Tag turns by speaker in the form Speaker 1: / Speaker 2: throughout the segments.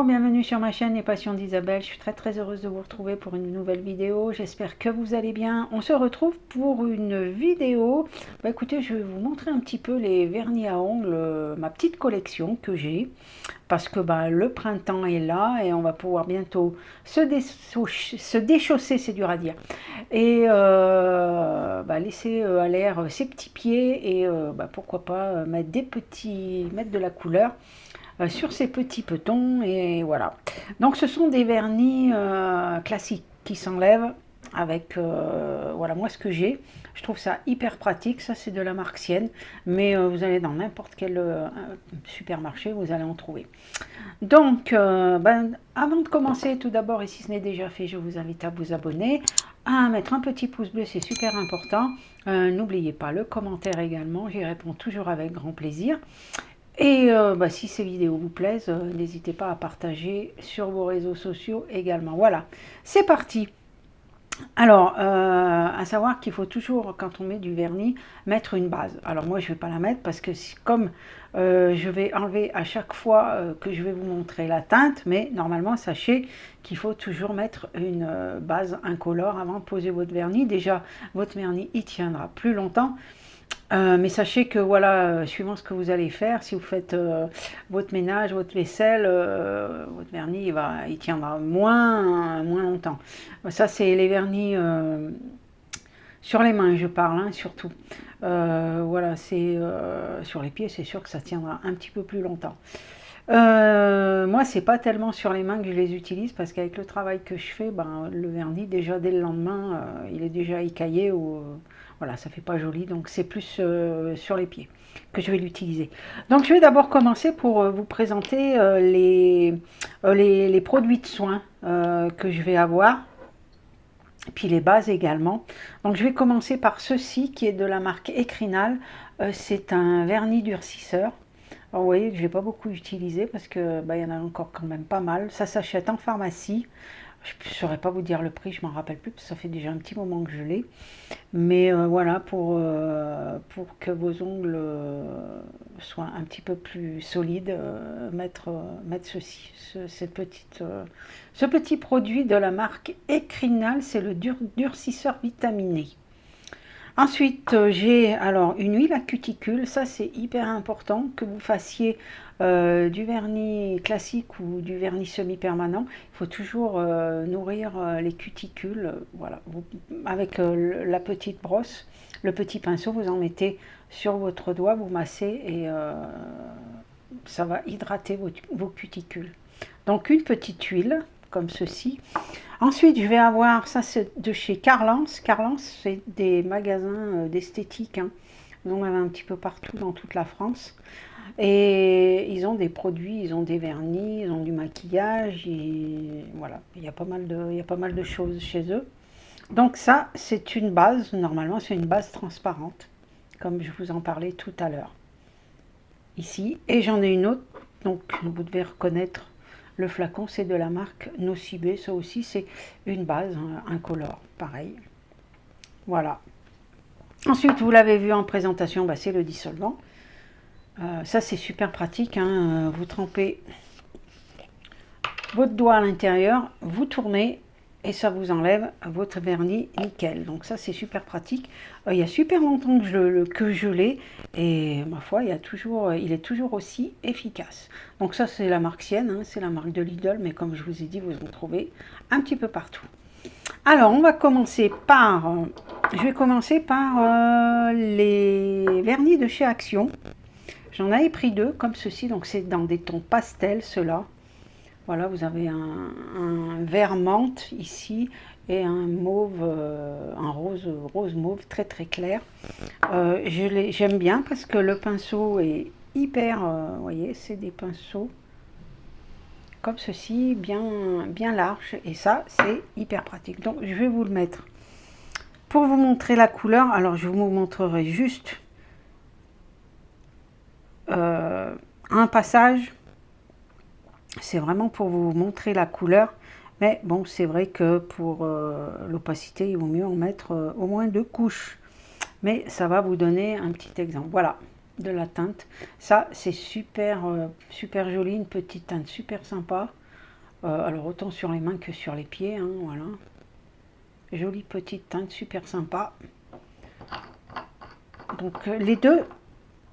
Speaker 1: Bienvenue sur ma chaîne Les Passions d'Isabelle. Je suis très heureuse de vous retrouver pour une nouvelle vidéo. J'espère que vous allez bien. On se retrouve pour une vidéo. Écoutez, je vais vous montrer un petit peu les vernis à ongles, ma petite collection que j'ai. Parce que le printemps est là et on va pouvoir bientôt se déchausser, c'est dur à dire. Et laisser à l'air ses petits pieds et pourquoi pas mettre de la couleur sur ces petits petons. Et voilà, donc ce sont des vernis classiques qui s'enlèvent avec voilà, moi ce que j'ai, je trouve ça hyper pratique. Ça c'est de la marque Sienne, mais vous allez dans n'importe quel supermarché, vous allez en trouver. Donc avant de commencer, tout d'abord, et si ce n'est déjà fait, je vous invite à vous abonner, à mettre un petit pouce bleu, c'est super important. N'oubliez pas le commentaire également, j'y réponds toujours avec grand plaisir. Et si ces vidéos vous plaisent, n'hésitez pas à partager sur vos réseaux sociaux également. Voilà, c'est parti. Alors, à savoir qu'il faut toujours, quand on met du vernis, mettre une base. Alors moi, je ne vais pas la mettre parce que comme je vais enlever à chaque fois que je vais vous montrer la teinte, mais normalement, sachez qu'il faut toujours mettre une base incolore avant de poser votre vernis. Déjà, votre vernis, il tiendra plus longtemps. Mais sachez que voilà, suivant ce que vous allez faire, si vous faites votre ménage, votre vaisselle, votre vernis il tiendra moins longtemps. Ça c'est les vernis sur les mains, je parle, hein, surtout. Voilà, c'est sur les pieds, c'est sûr que ça tiendra un petit peu plus longtemps. Moi c'est pas tellement sur les mains que je les utilise, parce qu'avec le travail que je fais, le vernis déjà dès le lendemain il est déjà écaillé ou voilà, ça fait pas joli. Donc c'est plus sur les pieds que je vais l'utiliser. Donc je vais d'abord commencer pour vous présenter les produits de soins que je vais avoir, et puis les bases également. Donc je vais commencer par ceci qui est de la marque Ecrinal. C'est un vernis durcisseur. Alors, vous voyez, je ne vais pas beaucoup utiliser parce que il y en a encore quand même pas mal. Ça s'achète en pharmacie. Je ne saurais pas vous dire le prix, je m'en rappelle plus, parce que ça fait déjà un petit moment que je l'ai. Mais voilà, pour que vos ongles soient un petit peu plus solides, mettre ceci, ce petit produit de la marque Ecrinal, c'est le durcisseur vitaminé. Ensuite, j'ai alors une huile à cuticule. Ça c'est hyper important que vous fassiez du vernis classique ou du vernis semi-permanent. Il faut toujours nourrir les cuticules. Voilà, avec la petite brosse, le petit pinceau, vous en mettez sur votre doigt, vous massez et ça va hydrater vos cuticules. Donc une petite huile comme ceci. Ensuite, je vais avoir, ça c'est de chez Carlance. Carlance, c'est des magasins d'esthétique. Hein. Ils en ont un petit peu partout dans toute la France. Et ils ont des produits, ils ont des vernis, ils ont du maquillage. Et voilà, il y a pas mal de choses chez eux. Donc ça, c'est une base, normalement c'est une base transparente, comme je vous en parlais tout à l'heure. Ici, et j'en ai une autre, donc vous devez reconnaître le flacon, c'est de la marque Nocibé. Ça aussi, c'est une base incolore, pareil. Voilà. Ensuite, vous l'avez vu en présentation, c'est le dissolvant. Ça, c'est super pratique. Hein. Vous trempez votre doigt à l'intérieur, vous tournez et ça vous enlève votre vernis nickel. Donc ça, c'est super pratique. Il y a super longtemps que je l'ai et ma foi, il est toujours aussi efficace. Donc ça, c'est la marque Sienne, hein, c'est la marque de Lidl, mais comme je vous ai dit, vous en trouvez un petit peu partout. Alors, on va commencer par, je vais commencer par les vernis de chez Action. J'en avais pris deux comme ceci, donc c'est dans des tons pastels, ceux-là. Voilà, vous avez un vert menthe ici et un mauve, un rose mauve très clair. J'aime bien parce que le pinceau est hyper, vous voyez, c'est des pinceaux comme ceci, bien larges, et ça c'est hyper pratique. Donc je vais vous le mettre pour vous montrer la couleur. Alors je vous montrerai juste un passage, c'est vraiment pour vous montrer la couleur. Mais bon, c'est vrai que pour l'opacité, il vaut mieux en mettre au moins 2 couches. Mais ça va vous donner un petit exemple. Voilà, de la teinte. Ça, c'est super, super joli, une petite teinte super sympa. Alors autant sur les mains que sur les pieds, hein, voilà. Jolie petite teinte, super sympa. Donc les deux,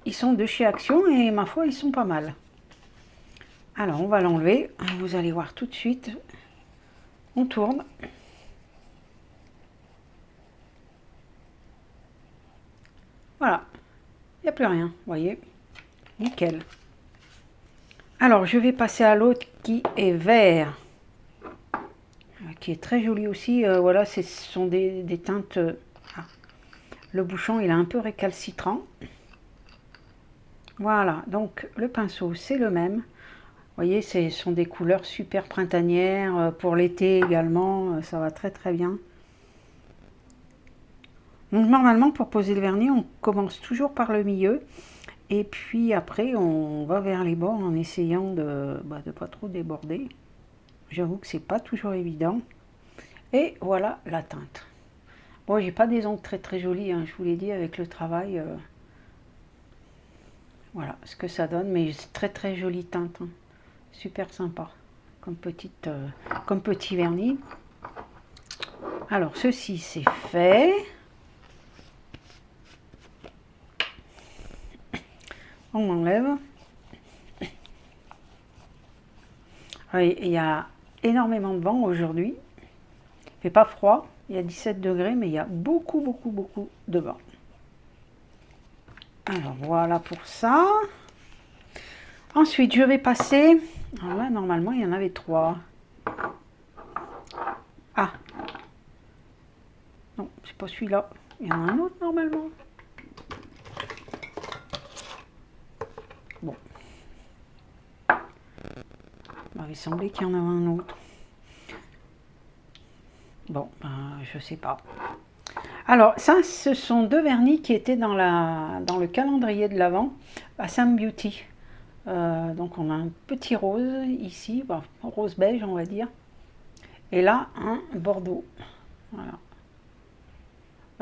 Speaker 1: ils sont de chez Action et ma foi, ils sont pas mal. Alors on va l'enlever, vous allez voir tout de suite. On tourne. Voilà, il n'y a plus rien, vous voyez. Nickel. Alors je vais passer à l'autre qui est vert. Qui est très joli aussi. Voilà, ce sont des teintes... Ah. Le bouchon, il est un peu récalcitrant. Voilà, donc le pinceau, c'est le même. Vous voyez, ce sont des couleurs super printanières. Pour l'été également, ça va très très bien. Donc normalement, pour poser le vernis, on commence toujours par le milieu. Et puis après, on va vers les bords en essayant de pas trop déborder. J'avoue que c'est pas toujours évident. Et voilà la teinte. Bon, j'ai pas des ongles très très jolis, hein, je vous l'ai dit, avec le travail. Voilà ce que ça donne, mais c'est très très jolie teinte. Hein. Super sympa, comme petit vernis. Alors, ceci, c'est fait. On enlève. Oui, il y a énormément de vent aujourd'hui. Il fait pas froid, il y a 17 degrés, mais il y a beaucoup de vent. Alors voilà pour ça. Ensuite, je vais passer... Alors là, normalement, il y en avait 3. Ah. Non, c'est pas celui-là. Il y en a un autre, normalement. Bon. Il m'avait semblé qu'il y en avait un autre. Bon, je sais pas. Alors, ça, ce sont 2 vernis qui étaient dans le calendrier de l'Avent à Sam Beauty. Donc, on a un petit rose ici, bon, rose beige, on va dire. Et là, un bordeaux. Voilà.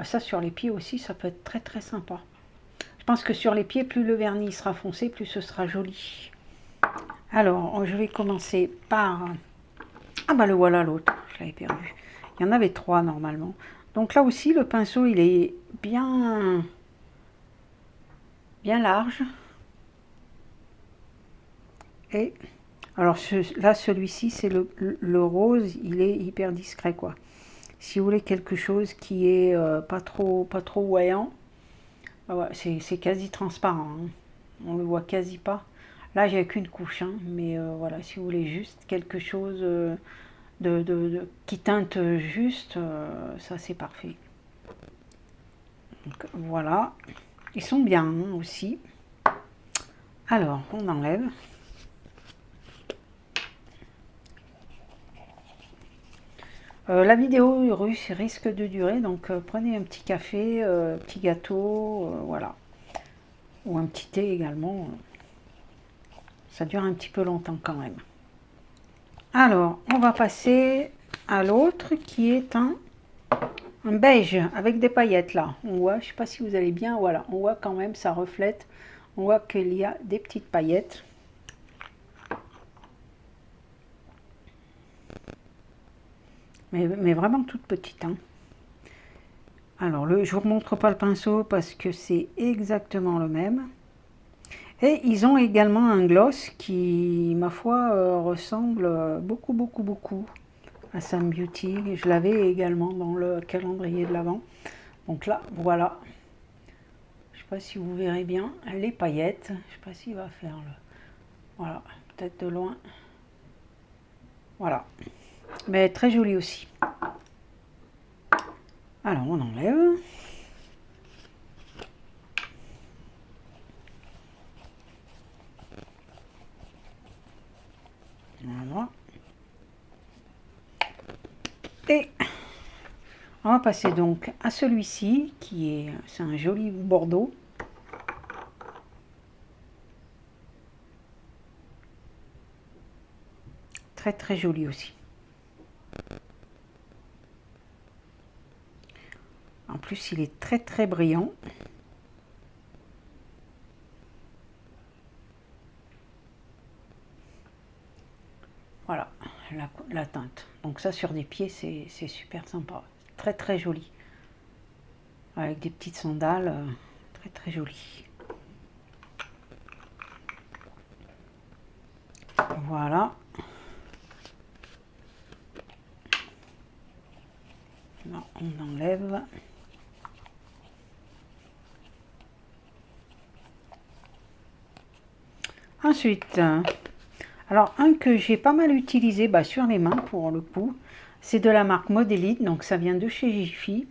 Speaker 1: Ça, sur les pieds aussi, ça peut être très très sympa. Je pense que sur les pieds, plus le vernis sera foncé, plus ce sera joli. Alors, je vais commencer par... Ah bah le voilà l'autre, je l'avais perdu. Il y en avait 3 normalement. Donc là aussi, le pinceau, il est bien large. Et alors là, celui-ci, c'est le rose, il est hyper discret, quoi. Si vous voulez quelque chose qui est pas trop voyant, ouais, c'est quasi transparent. Hein. On le voit quasi pas. Là, j'ai qu'une couche, hein, mais voilà, si vous voulez juste quelque chose qui teinte juste, ça c'est parfait. Donc, voilà, ils sont bien hein, aussi. Alors, on enlève. La vidéo risque de durer, donc prenez un petit café, petit gâteau, voilà. Ou un petit thé également. Ça dure un petit peu longtemps quand même. Alors, on va passer à l'autre qui est un beige avec des paillettes là. On voit, je ne sais pas si vous allez bien, voilà. On voit quand même, ça reflète. On voit qu'il y a des petites paillettes. Mais vraiment toutes petites. Hein. Alors, je ne vous remontre pas le pinceau parce que c'est exactement le même. Et ils ont également un gloss qui, ma foi, ressemble beaucoup à Sam Beauty. Je l'avais également dans le calendrier de l'Avent. Donc là, voilà. Je ne sais pas si vous verrez bien les paillettes. Je ne sais pas s'il va faire le... Voilà, peut-être de loin. Voilà. Mais très joli aussi. Alors, on enlève. Voilà. Et on va passer donc à celui-ci, qui est... C'est un joli bordeaux. très très joli aussi. En plus, il est très très brillant. Voilà, la teinte. Donc ça, sur des pieds, c'est super sympa. Très très joli. Avec des petites sandales, très très joli. Voilà. Là, on enlève. Ensuite, alors un que j'ai pas mal utilisé sur les mains pour le coup, c'est de la marque Modélite, donc ça vient de chez Jiffy.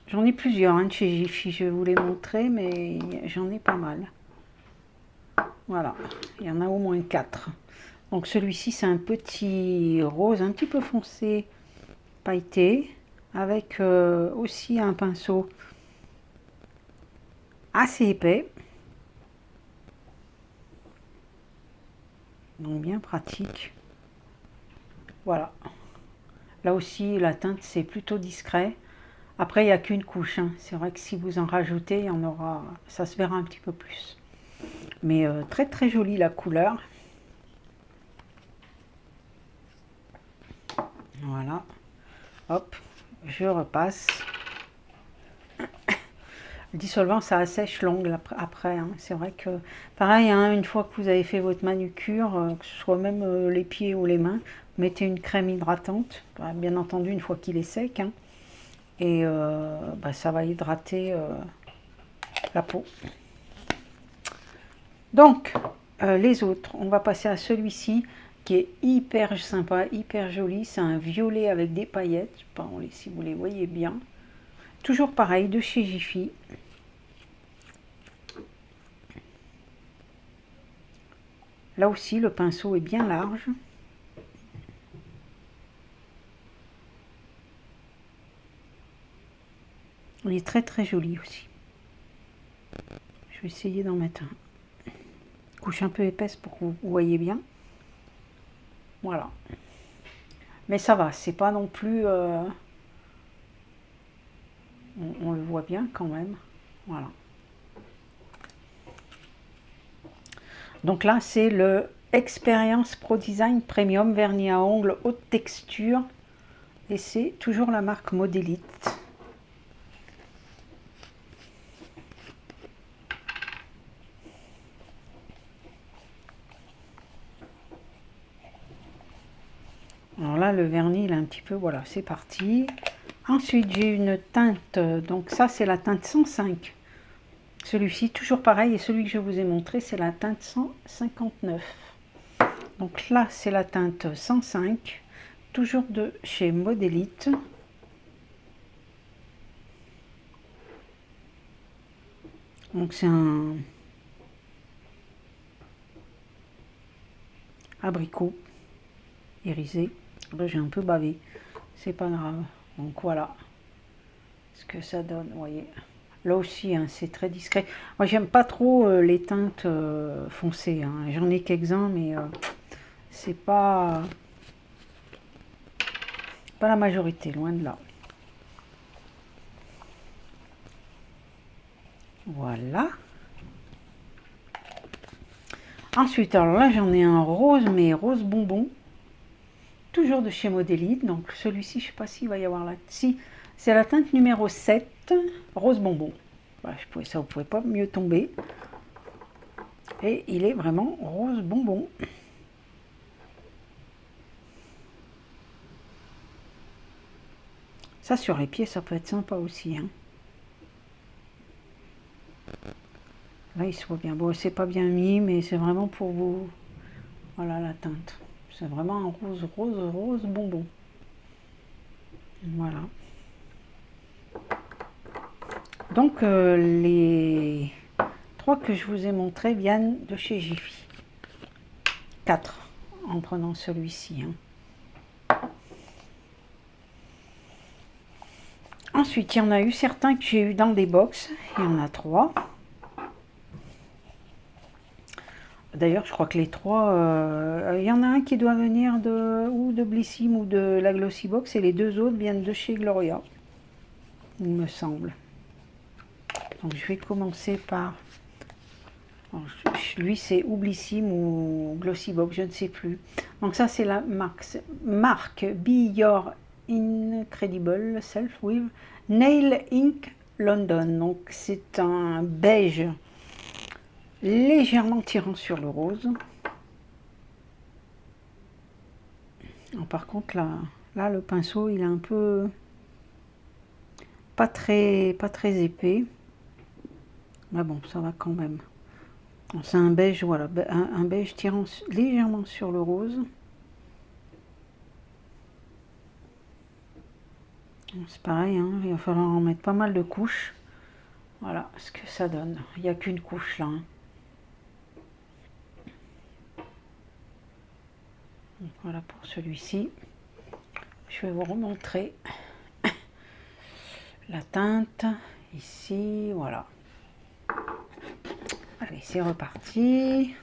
Speaker 1: J'en ai plusieurs de chez Jiffy, je vais vous les montrer, mais j'en ai pas mal. Voilà, il y en a au moins 4. Donc celui-ci c'est un petit rose un petit peu foncé, pailleté, avec aussi un pinceau assez épais. Donc bien pratique. Voilà. Là aussi la teinte c'est plutôt discret. Après il n'y a qu'une couche. Hein. C'est vrai que si vous en rajoutez, il y en aura, ça se verra un petit peu plus. Mais très très jolie la couleur. Voilà. Hop, je repasse. Le dissolvant, ça assèche l'ongle après. Hein. C'est vrai que, pareil, hein, une fois que vous avez fait votre manucure, que ce soit même les pieds ou les mains, mettez une crème hydratante. Bien entendu, une fois qu'il est sec. Hein, et ça va hydrater la peau. Donc, les autres, on va passer à celui-ci qui est hyper sympa, hyper joli. C'est un violet avec des paillettes. Je sais pas si vous les voyez bien. Toujours pareil, de chez Jiffy. Là aussi, le pinceau est bien large. Il est très très joli aussi. Je vais essayer d'en mettre un. Couche un peu épaisse pour que vous voyez bien. Voilà. Mais ça va, c'est pas non plus... on le voit bien quand même. Voilà. Donc là, c'est le Experience Pro Design Premium Vernis à ongles haute texture. Et c'est toujours la marque Modélite. Alors là, le vernis, il est un petit peu... Voilà, c'est parti. Ensuite, j'ai une teinte. Donc ça, c'est la teinte 105. Celui-ci, toujours pareil, et celui que je vous ai montré, c'est la teinte 159. Donc là, c'est la teinte 105, toujours de chez Modélite. Donc c'est un abricot irisé. Là, j'ai un peu bavé, c'est pas grave. Donc voilà ce que ça donne, vous voyez. Là aussi, hein, c'est très discret. Moi, j'aime pas trop les teintes foncées. Hein. J'en ai quelques-uns, mais c'est pas la majorité, loin de là. Voilà. Ensuite, alors là, j'en ai un rose, mais rose bonbon. Toujours de chez Modélite. Donc celui-ci, je sais pas s'il va y avoir là. Si, c'est la teinte numéro 7, rose bonbon. Voilà, ça, vous pouvez pas mieux tomber. Et il est vraiment rose bonbon. Ça, sur les pieds, ça peut être sympa aussi. Hein. Là, il se voit bien. Bon, c'est pas bien mis, mais c'est vraiment pour vous. Voilà la teinte. C'est vraiment un rose, rose, rose bonbon. Voilà. Donc, les 3 que je vous ai montrés viennent de chez Jiffy. 4, en prenant celui-ci. Hein. Ensuite, il y en a eu certains que j'ai eu dans des box. Il y en a 3. D'ailleurs, je crois que les trois, il y en a un qui doit venir ou de Blissim ou de la Glossybox, et les deux autres viennent de chez Gloria, il me semble. Donc je vais commencer par... Alors, lui c'est ou Blissim ou Glossybox, je ne sais plus. Donc ça c'est la marque Be Your Incredible Self with Nail Ink London. Donc c'est un beige légèrement tirant sur le rose. Alors, par contre là le pinceau il est un peu pas très épais, mais bon ça va quand même. C'est un beige, voilà, un beige tirant légèrement sur le rose. C'est pareil, hein, il va falloir en mettre pas mal de couches. Voilà ce que ça donne. Il n'y a qu'une couche là. Hein. Donc, voilà pour celui-ci. Je vais vous remontrer la teinte ici, voilà. Allez, c'est reparti.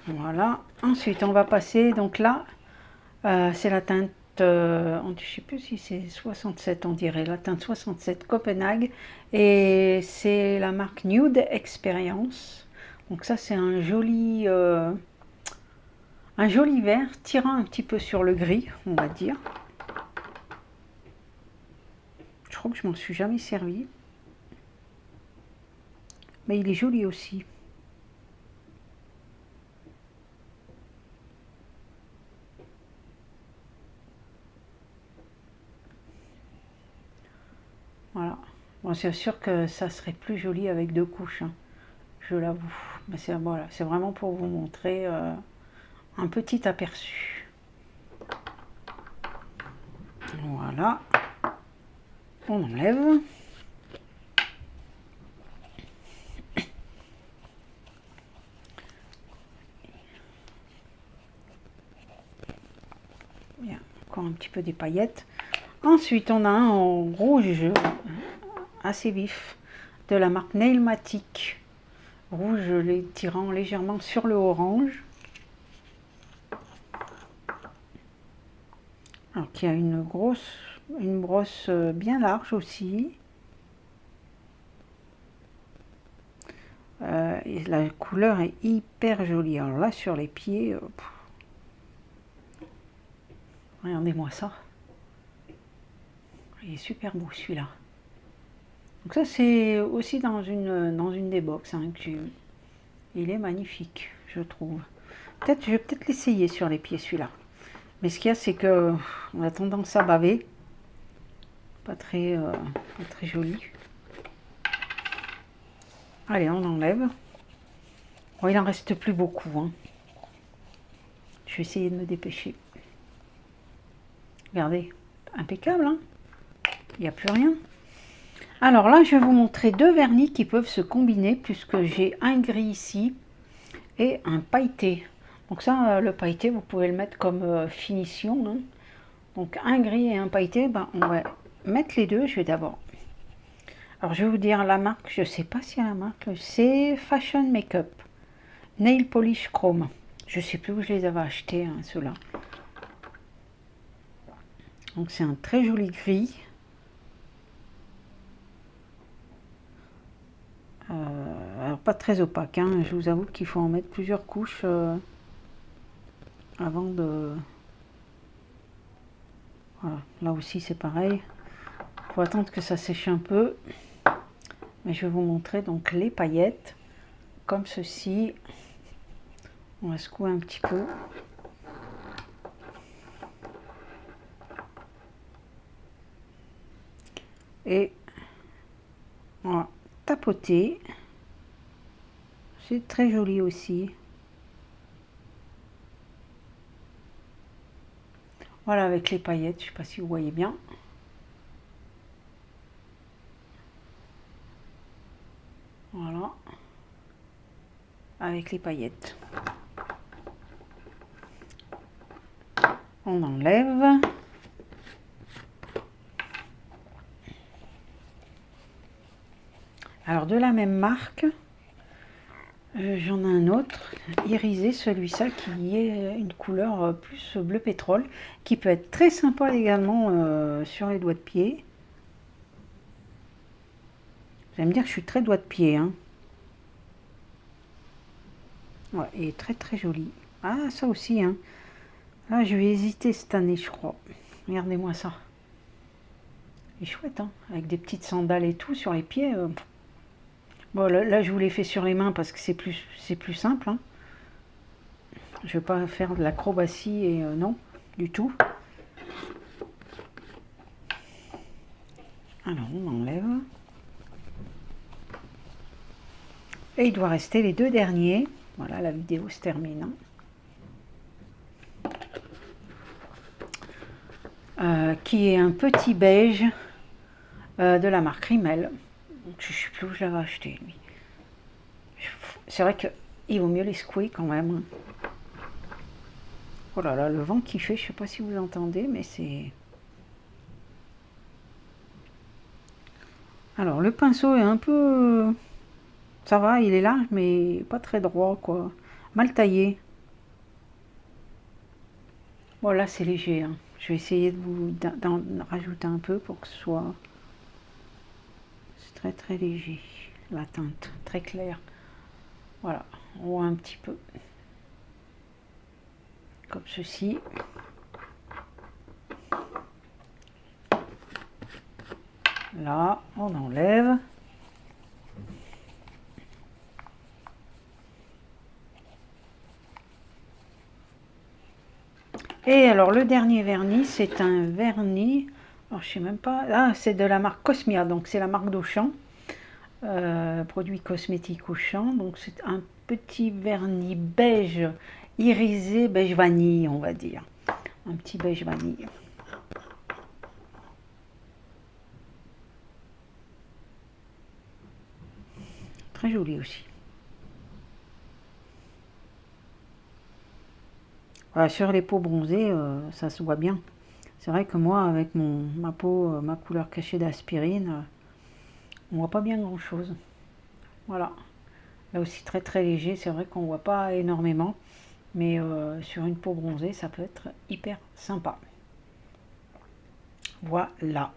Speaker 1: Voilà. Ensuite, on va passer, donc là, c'est la teinte, je ne sais plus si c'est 67, on dirait, la teinte 67 Copenhague. Et c'est la marque Nude Experience. Donc ça, c'est un joli vert tirant un petit peu sur le gris, on va dire. Je crois que je m'en suis jamais servi. Mais il est joli aussi. Voilà. Bon, c'est sûr que ça serait plus joli avec deux couches, hein, je l'avoue. Mais c'est voilà, c'est vraiment pour vous montrer un petit aperçu. Voilà. On enlève. Bien, encore un petit peu des paillettes. Ensuite, on a un en rouge assez vif de la marque Nailmatic. Rouge les tirant légèrement sur le orange. Alors qu'il y a une brosse bien large aussi. Et la couleur est hyper jolie. Alors là, sur les pieds, regardez-moi ça. Il est super beau celui-là. Donc ça, c'est aussi dans une des box hein, que j'ai eu. Il est magnifique, je trouve. Je vais peut-être l'essayer sur les pieds celui-là. Mais ce qu'il y a, c'est que on a tendance à baver. Pas très joli. Allez, on enlève. Bon, il en reste plus beaucoup. Hein. Je vais essayer de me dépêcher. Regardez, impeccable. Hein, il n'y a plus rien. Alors là, je vais vous montrer deux vernis qui peuvent se combiner puisque j'ai un gris ici et un pailleté. Donc ça, le pailleté, vous pouvez le mettre comme finition. Hein. Donc un gris et un pailleté, ben, on va mettre les deux. Je vais d'abord... Alors je vais vous dire la marque, je ne sais pas si la marque, c'est Fashion Makeup. Nail Polish Chrome. Je ne sais plus où je les avais achetés, hein, ceux-là. Donc c'est un très joli gris. Alors pas très opaque, hein. Je vous avoue qu'il faut en mettre plusieurs couches avant de... Voilà, là aussi c'est pareil. Il faut attendre que ça sèche un peu. Mais je vais vous montrer donc les paillettes, comme ceci. On va secouer un petit peu. Et on va tapoter. C'est très joli aussi. Voilà avec les paillettes, je ne sais pas si vous voyez bien. Voilà. Avec les paillettes. On enlève. Alors de la même marque, j'en ai un autre, irisé, celui-ci qui est une couleur plus bleu pétrole, qui peut être très sympa également sur les doigts de pied. Vous allez me dire que je suis très doigt de pied, hein. Ouais, il est très très joli. Ah, ça aussi, hein. Là, je vais hésiter cette année, je crois. Regardez-moi ça. Il est chouette, hein, avec des petites sandales et tout sur les pieds. Bon, là, je vous l'ai fait sur les mains parce que c'est plus simple, hein. Je ne vais pas faire de l'acrobatie et non, du tout. Alors, on enlève. Et il doit rester les deux derniers. Voilà, la vidéo se termine, hein. Qui est un petit beige de la marque Rimmel. Je ne sais plus où je l'avais acheté, lui. C'est vrai qu'il vaut mieux les secouer quand même. Oh là là, le vent qui fait, je ne sais pas si vous entendez, mais c'est... Alors, le pinceau est un peu... Ça va, il est large, mais pas très droit, quoi. Mal taillé. Bon, là, c'est léger, hein. Je vais essayer d'en rajouter un peu pour que ce soit... C'est très très léger. La teinte, très claire. Voilà, on voit un petit peu. Comme ceci. Là, on enlève. Et alors, le dernier vernis, c'est un vernis... Alors, je sais même pas... Ah, c'est de la marque Cosmia, donc c'est la marque d'Auchan. Produit cosmétique Auchan. Donc, c'est un petit vernis beige, irisé, beige vanille, on va dire. Un petit beige vanille. Très joli aussi. Voilà, sur les peaux bronzées, ça se voit bien. C'est vrai que moi, avec ma peau, ma couleur cachée d'aspirine, on voit pas bien grand chose. Voilà. Là aussi très très léger, c'est vrai qu'on voit pas énormément. Mais sur une peau bronzée, ça peut être hyper sympa. Voilà.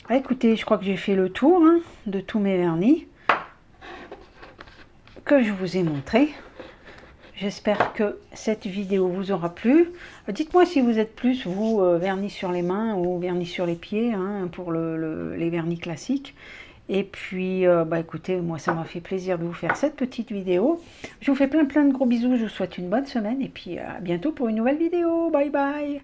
Speaker 1: Ah, écoutez, je crois que j'ai fait le tour, hein, de tous mes vernis que je vous ai montré. J'espère que cette vidéo vous aura plu. Dites-moi si vous êtes plus, vous, vernis sur les mains ou vernis sur les pieds, hein, pour les vernis classiques. Et puis, bah écoutez, moi, ça m'a fait plaisir de vous faire cette petite vidéo. Je vous fais plein de gros bisous. Je vous souhaite une bonne semaine. Et puis, à bientôt pour une nouvelle vidéo. Bye bye.